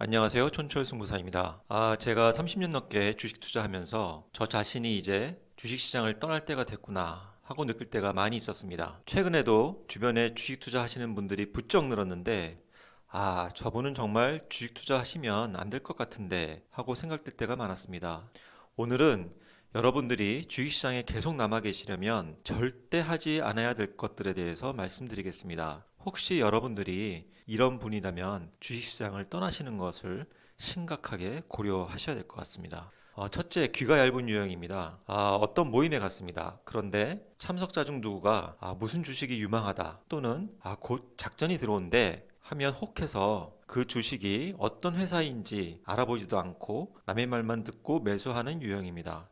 안녕하세요. 촌철승무사입니다. 제가 30년 넘게 주식 투자하면서 저 자신이 이제 주식시장을 떠날 때가 됐구나 하고 느낄 때가 많이 있었습니다. 최근에도 주변에 주식 투자하시는 분들이 부쩍 늘었는데, 저분은 정말 주식 투자하시면 안 될 것 같은데 하고 생각될 때가 많았습니다. 오늘은 여러분들이 주식시장에 계속 남아 계시려면 절대 하지 않아야 될 것들에 대해서 말씀드리겠습니다. 혹시 여러분들이 이런 분이라면 주식시장을 떠나시는 것을 심각하게 고려하셔야 될 것 같습니다. 첫째, 귀가 얇은 유형입니다. 어떤 모임에 갔습니다. 그런데 참석자 중 누구가 무슨 주식이 유망하다 또는 곧 작전이 들어온대 하면 혹해서 그 주식이 어떤 회사인지 알아보지도 않고 남의 말만 듣고 매수하는 유형입니다.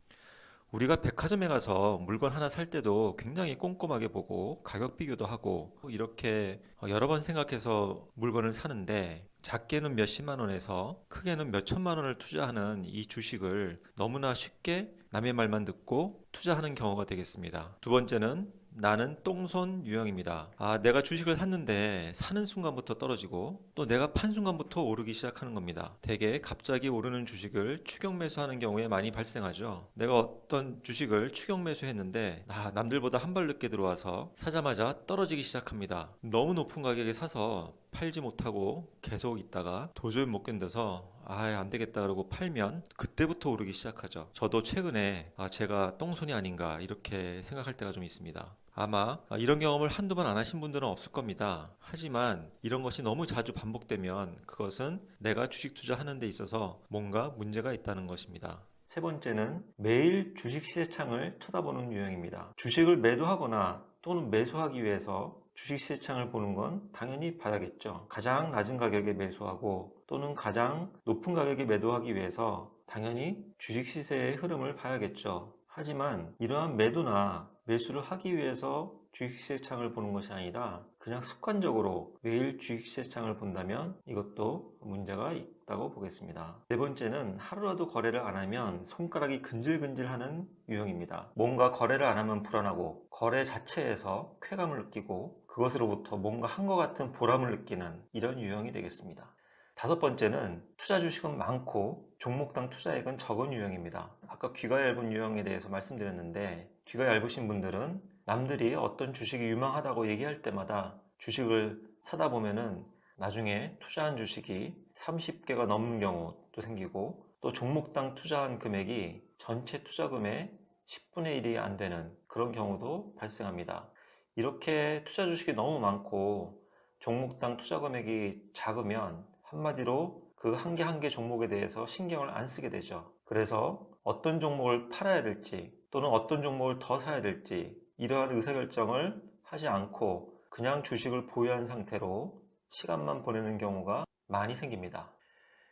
우리가 백화점에 가서 물건 하나 살 때도 굉장히 꼼꼼하게 보고 가격 비교도 하고 이렇게 여러 번 생각해서 물건을 사는데, 작게는 몇십만 원에서 크게는 몇천만 원을 투자하는 이 주식을 너무나 쉽게 남의 말만 듣고 투자하는 경우가 되겠습니다. 두 번째는 나는 똥손 유형입니다. 내가 주식을 샀는데 사는 순간부터 떨어지고 또 내가 판 순간부터 오르기 시작하는 겁니다. 대개 갑자기 오르는 주식을 추격 매수하는 경우에 많이 발생하죠. 내가 어떤 주식을 추격 매수했는데 남들보다 한 발 늦게 들어와서 사자마자 떨어지기 시작합니다. 너무 높은 가격에 사서 팔지 못하고 계속 있다가 도저히 못 견뎌서 안 되겠다 그러고 팔면 그때부터 오르기 시작하죠. 저도 최근에 제가 똥손이 아닌가 이렇게 생각할 때가 좀 있습니다. 아마 이런 경험을 한두 번 안 하신 분들은 없을 겁니다. 하지만 이런 것이 너무 자주 반복되면 그것은 내가 주식 투자하는 데 있어서 뭔가 문제가 있다는 것입니다. 세 번째는 매일 주식 시세창을 쳐다보는 유형입니다. 주식을 매도하거나 또는 매수하기 위해서 주식 시세창을 보는 건 당연히 봐야겠죠. 가장 낮은 가격에 매수하고 또는 가장 높은 가격에 매도하기 위해서 당연히 주식 시세의 흐름을 봐야겠죠. 하지만 이러한 매도나 매수를 하기 위해서 주식시세창을 보는 것이 아니라 그냥 습관적으로 매일 주식시세창을 본다면 이것도 문제가 있다고 보겠습니다. 네 번째는 하루라도 거래를 안 하면 손가락이 근질근질하는 유형입니다. 뭔가 거래를 안 하면 불안하고 거래 자체에서 쾌감을 느끼고 그것으로부터 뭔가 한 것 같은 보람을 느끼는 이런 유형이 되겠습니다. 다섯 번째는 투자 주식은 많고 종목당 투자액은 적은 유형입니다. 아까 귀가 얇은 유형에 대해서 말씀드렸는데, 귀가 얇으신 분들은 남들이 어떤 주식이 유망하다고 얘기할 때마다 주식을 사다 보면은 나중에 투자한 주식이 30개가 넘는 경우도 생기고, 또 종목당 투자한 금액이 전체 투자금의 10분의 1이 안 되는 그런 경우도 발생합니다. 이렇게 투자 주식이 너무 많고 종목당 투자 금액이 작으면 한마디로 그 한 개 한 개 종목에 대해서 신경을 안 쓰게 되죠. 그래서 어떤 종목을 팔아야 될지 또는 어떤 종목을 더 사야 될지 이러한 의사결정을 하지 않고 그냥 주식을 보유한 상태로 시간만 보내는 경우가 많이 생깁니다.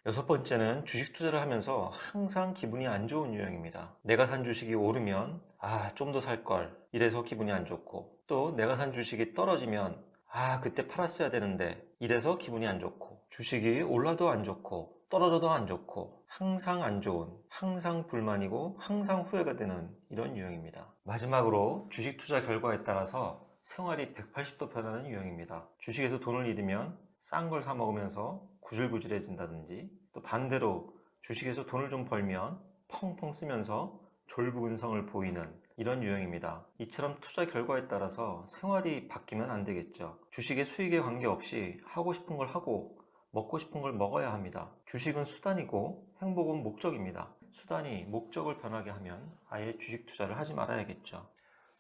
여섯 번째는 주식 투자를 하면서 항상 기분이 안 좋은 유형입니다. 내가 산 주식이 오르면 좀 더 살 걸 이래서 기분이 안 좋고, 또 내가 산 주식이 떨어지면 그때 팔았어야 되는데 이래서 기분이 안 좋고, 주식이 올라도 안 좋고 떨어져도 안 좋고 항상 안 좋은, 항상 불만이고 항상 후회가 되는 이런 유형입니다. 마지막으로 주식 투자 결과에 따라서 생활이 180도 변하는 유형입니다. 주식에서 돈을 잃으면 싼 걸 사 먹으면서 구질구질해진다든지, 또 반대로 주식에서 돈을 좀 벌면 펑펑 쓰면서 졸부근성을 보이는 이런 유형입니다. 이처럼 투자 결과에 따라서 생활이 바뀌면 안 되겠죠. 주식의 수익에 관계없이 하고 싶은 걸 하고 먹고 싶은 걸 먹어야 합니다. 주식은 수단이고 행복은 목적입니다. 수단이 목적을 변하게 하면 아예 주식 투자를 하지 말아야겠죠.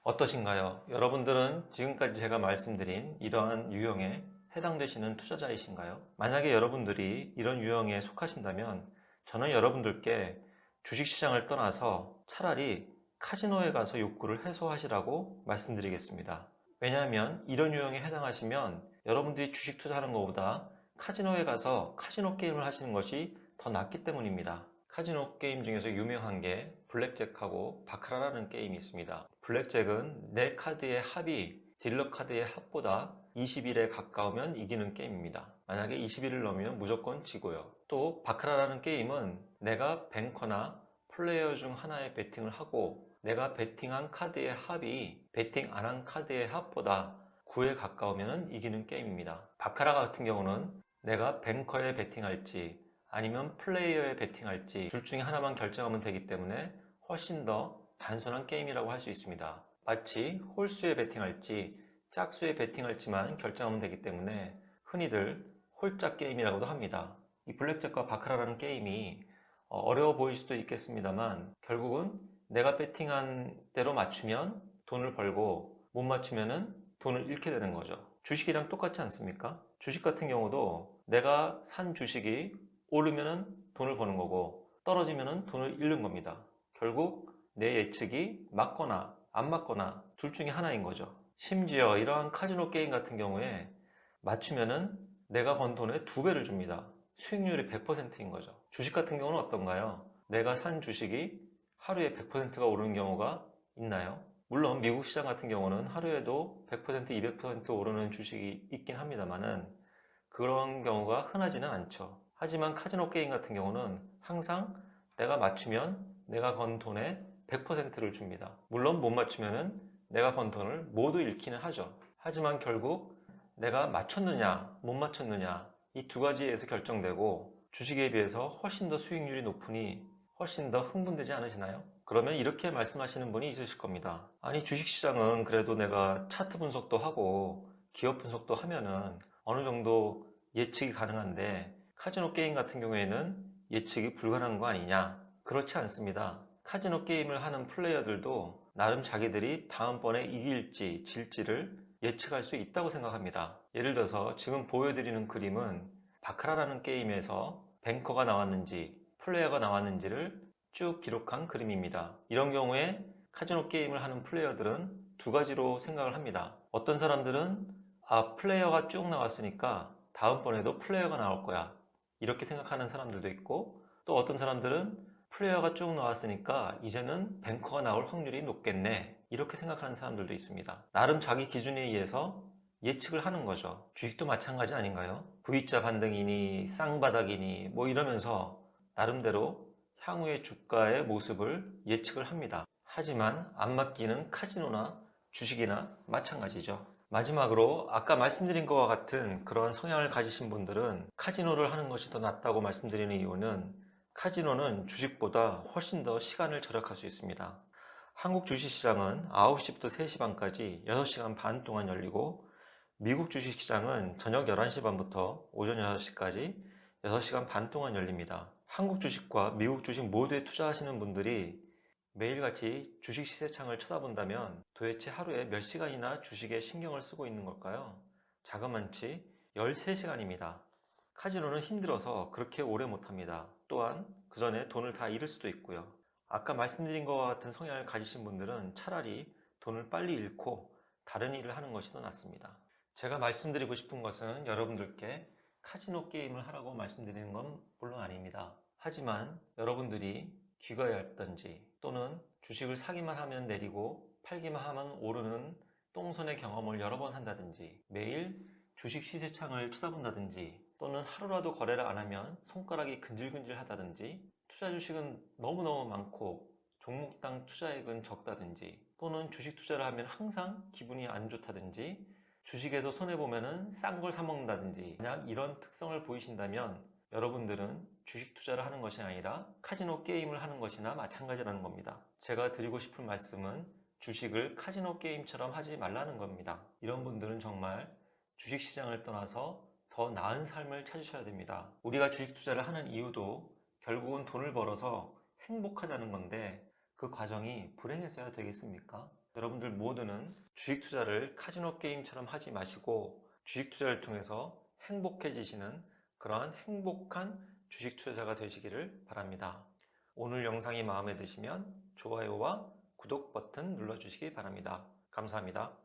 어떠신가요? 여러분들은 지금까지 제가 말씀드린 이러한 유형에 해당되시는 투자자이신가요? 만약에 여러분들이 이런 유형에 속하신다면 저는 여러분들께 주식시장을 떠나서 차라리 카지노에 가서 욕구를 해소하시라고 말씀드리겠습니다. 왜냐하면 이런 유형에 해당하시면 여러분들이 주식 투자하는 것보다 카지노에 가서 카지노 게임을 하시는 것이 더 낫기 때문입니다. 카지노 게임 중에서 유명한 게 블랙잭하고 바카라라는 게임이 있습니다. 블랙잭은 내 카드의 합이 딜러 카드의 합보다 20일에 가까우면 이기는 게임입니다. 만약에 20일을 넘으면 무조건 지고요. 또 바카라라는 게임은 내가 뱅커나 플레이어 중 하나에 베팅을 하고 내가 베팅한 카드의 합이 베팅 안 한 카드의 합보다 9에 가까우면 이기는 게임입니다. 바카라 같은 경우는 내가 뱅커에 베팅할지 아니면 플레이어에 베팅할지 둘 중에 하나만 결정하면 되기 때문에 훨씬 더 단순한 게임이라고 할 수 있습니다. 마치 홀수에 베팅할지 짝수에 베팅할지만 결정하면 되기 때문에 흔히들 홀짝 게임이라고도 합니다. 이 블랙잭과 바카라라는 게임이 어려워 보일 수도 있겠습니다만 결국은 내가 베팅한 대로 맞추면 돈을 벌고 못 맞추면 돈을 잃게 되는 거죠. 주식이랑 똑같지 않습니까? 주식 같은 경우도 내가 산 주식이 오르면 돈을 버는 거고 떨어지면 돈을 잃는 겁니다. 결국 내 예측이 맞거나 안 맞거나 둘 중에 하나인 거죠. 심지어 이러한 카지노 게임 같은 경우에 맞추면은 내가 번 돈의 2배를 줍니다. 수익률이 100%인 거죠. 주식 같은 경우는 어떤가요? 내가 산 주식이 하루에 100%가 오르는 경우가 있나요? 물론 미국 시장 같은 경우는 하루에도 100%, 200% 오르는 주식이 있긴 합니다만은 그런 경우가 흔하지는 않죠. 하지만 카지노 게임 같은 경우는 항상 내가 맞추면 내가 건 돈의 100%를 줍니다. 물론 못 맞추면은 내가 번 돈을 모두 잃기는 하죠. 하지만 결국 내가 맞췄느냐, 못 맞췄느냐 이 두 가지에서 결정되고 주식에 비해서 훨씬 더 수익률이 높으니 훨씬 더 흥분되지 않으시나요? 그러면 이렇게 말씀하시는 분이 있으실 겁니다. 아니 주식시장은 그래도 내가 차트 분석도 하고 기업 분석도 하면은 어느 정도 예측이 가능한데 카지노 게임 같은 경우에는 예측이 불가능한 거 아니냐? 그렇지 않습니다. 카지노 게임을 하는 플레이어들도 나름 자기들이 다음번에 이길지 질지를 예측할 수 있다고 생각합니다. 예를 들어서 지금 보여드리는 그림은 바카라라는 게임에서 뱅커가 나왔는지 플레이어가 나왔는지를 쭉 기록한 그림입니다. 이런 경우에 카지노 게임을 하는 플레이어들은 두 가지로 생각을 합니다. 어떤 사람들은 플레이어가 쭉 나왔으니까 다음번에도 플레이어가 나올 거야 이렇게 생각하는 사람들도 있고 또 어떤 사람들은 플레이어가 쭉 나왔으니까 이제는 뱅커가 나올 확률이 높겠네 이렇게 생각하는 사람들도 있습니다. 나름 자기 기준에 의해서 예측을 하는 거죠. 주식도 마찬가지 아닌가요? V자 반등이니 쌍바닥이니 뭐 이러면서 나름대로 향후의 주가의 모습을 예측을 합니다. 하지만 안 맞기는 카지노나 주식이나 마찬가지죠. 마지막으로 아까 말씀드린 것과 같은 그런 성향을 가지신 분들은 카지노를 하는 것이 더 낫다고 말씀드리는 이유는 카지노는 주식보다 훨씬 더 시간을 절약할 수 있습니다. 한국 주식시장은 9시부터 3시 반까지 6시간 반 동안 열리고 미국 주식시장은 저녁 11시 반부터 오전 6시까지 6시간 반 동안 열립니다. 한국 주식과 미국 주식 모두에 투자하시는 분들이 매일같이 주식 시세창을 쳐다본다면 도대체 하루에 몇 시간이나 주식에 신경을 쓰고 있는 걸까요? 자그만치 13시간입니다. 카지노는 힘들어서 그렇게 오래 못합니다. 또한 그 전에 돈을 다 잃을 수도 있고요. 아까 말씀드린 것과 같은 성향을 가지신 분들은 차라리 돈을 빨리 잃고 다른 일을 하는 것이 더 낫습니다. 제가 말씀드리고 싶은 것은 여러분들께 카지노 게임을 하라고 말씀드리는 건 물론 아닙니다. 하지만 여러분들이 귀가했던지 또는 주식을 사기만 하면 내리고 팔기만 하면 오르는 똥손의 경험을 여러 번 한다든지 매일 주식 시세창을 쳐다본다든지 또는 하루라도 거래를 안 하면 손가락이 근질근질 하다든지 투자 주식은 너무너무 많고 종목당 투자액은 적다든지 또는 주식 투자를 하면 항상 기분이 안 좋다든지 주식에서 손해보면 싼 걸 사먹는다든지 만약 이런 특성을 보이신다면 여러분들은 주식 투자를 하는 것이 아니라 카지노 게임을 하는 것이나 마찬가지라는 겁니다. 제가 드리고 싶은 말씀은 주식을 카지노 게임처럼 하지 말라는 겁니다. 이런 분들은 정말 주식시장을 떠나서 더 나은 삶을 찾으셔야 됩니다. 우리가 주식 투자를 하는 이유도 결국은 돈을 벌어서 행복하다는 건데 그 과정이 불행해서야 되겠습니까? 여러분들 모두는 주식 투자를 카지노 게임처럼 하지 마시고 주식 투자를 통해서 행복해지시는 그러한 행복한 주식 투자자가 되시기를 바랍니다. 오늘 영상이 마음에 드시면 좋아요와 구독 버튼 눌러주시기 바랍니다. 감사합니다.